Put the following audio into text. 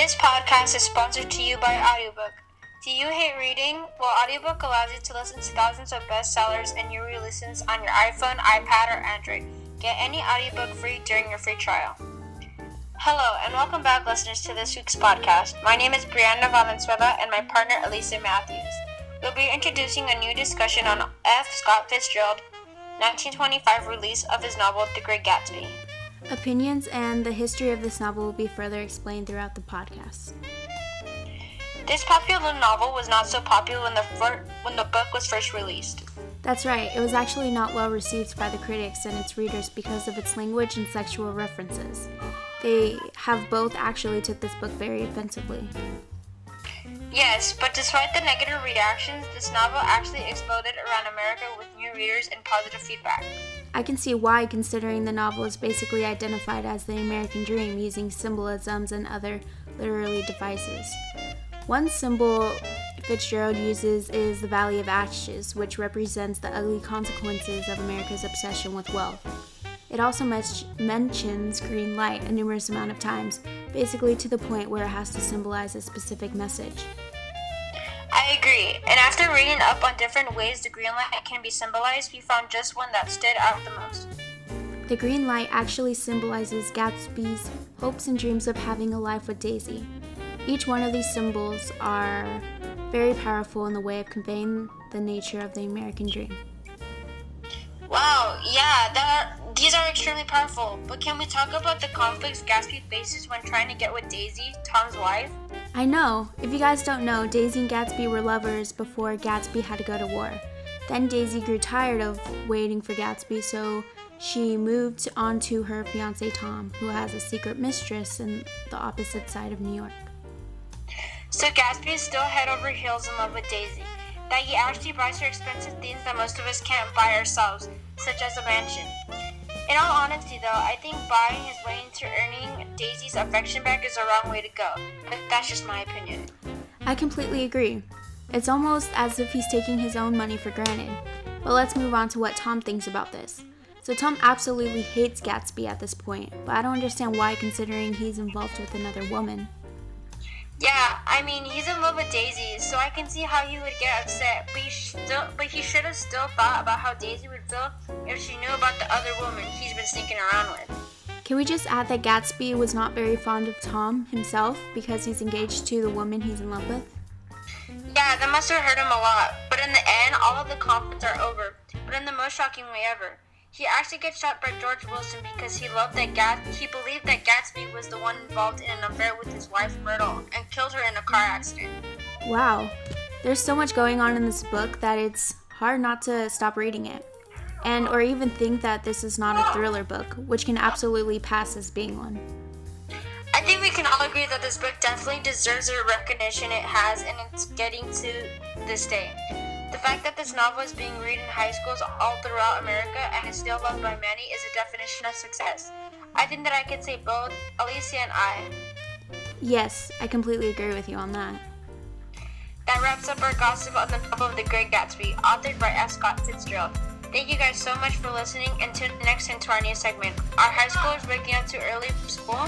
This podcast is sponsored to you by Audiobook. Do you hate reading? Well, Audiobook allows you to listen to thousands of bestsellers and new re-listens on your iPhone, iPad, or Android. Get any audiobook free during your free trial. Hello, and welcome back, listeners, to this week's podcast. My name is Brianna Valenzuela, and my partner, Elisa Matthews. We'll be introducing a new discussion on F. Scott Fitzgerald, 1925 release of his novel, The Great Gatsby. Opinions and the history of this novel will be further explained throughout the podcast. This popular novel was not so popular when the book was first released. That's right, it was actually not well received by the critics and its readers because of its language and sexual references. They have both actually took this book very offensively. Yes, but despite the negative reactions, this novel actually exploded around America with new readers and positive feedback. I can see why, considering the novel is basically identified as the American dream using symbolisms and other literary devices. One symbol Fitzgerald uses is the Valley of Ashes, which represents the ugly consequences of America's obsession with wealth. It also mentions green light a numerous amount of times, basically to the point where it has to symbolize a specific message. I agree, and after reading up on different ways the green light can be symbolized, we found just one that stood out the most. The green light actually symbolizes Gatsby's hopes and dreams of having a life with Daisy. Each one of these symbols are very powerful in the way of conveying the nature of the American dream. Wow, yeah, these are extremely powerful, but can we talk about the conflicts Gatsby faces when trying to get with Daisy, Tom's wife? I know. If you guys don't know, Daisy and Gatsby were lovers before Gatsby had to go to war. Then Daisy grew tired of waiting for Gatsby, so she moved on to her fiancé Tom, who has a secret mistress in the opposite side of New York. So Gatsby is still head over heels in love with Daisy, that he actually buys her expensive things that most of us can't buy ourselves, such as a mansion. In all honesty though, I think buying his way into earning Daisy's affection back is the wrong way to go, but that's just my opinion. I completely agree. It's almost as if he's taking his own money for granted. But let's move on to what Tom thinks about this. So Tom absolutely hates Gatsby at this point, but I don't understand why, considering he's involved with another woman. Yeah, I mean, he's in love with Daisy, so I can see how he would get upset, but he should have still thought about how Daisy would feel if she knew about the other woman he's been sneaking around with. Can we just add that Gatsby was not very fond of Tom himself because he's engaged to the woman he's in love with? Yeah, that must have hurt him a lot, but in the end, all of the conflicts are over, but in the most shocking way ever. He actually gets shot by George Wilson because he believed that Gatsby was the one involved in an affair with his wife Myrtle and killed her in a car accident. Wow, there's so much going on in this book that it's hard not to stop reading it, or even think that this is not a thriller book, which can absolutely pass as being one. I think we can all agree that this book definitely deserves the recognition it has, and it's getting to this day. The fact that this novel is being read in high schools all throughout America and is still loved by many is a definition of success. I think that I can say both Alicia and I. Yes, I completely agree with you on that. That wraps up our gossip on the novel of The Great Gatsby, authored by F. Scott Fitzgerald. Thank you guys so much for listening, and tune in next time to our new segment. Are high schoolers waking up too early from school?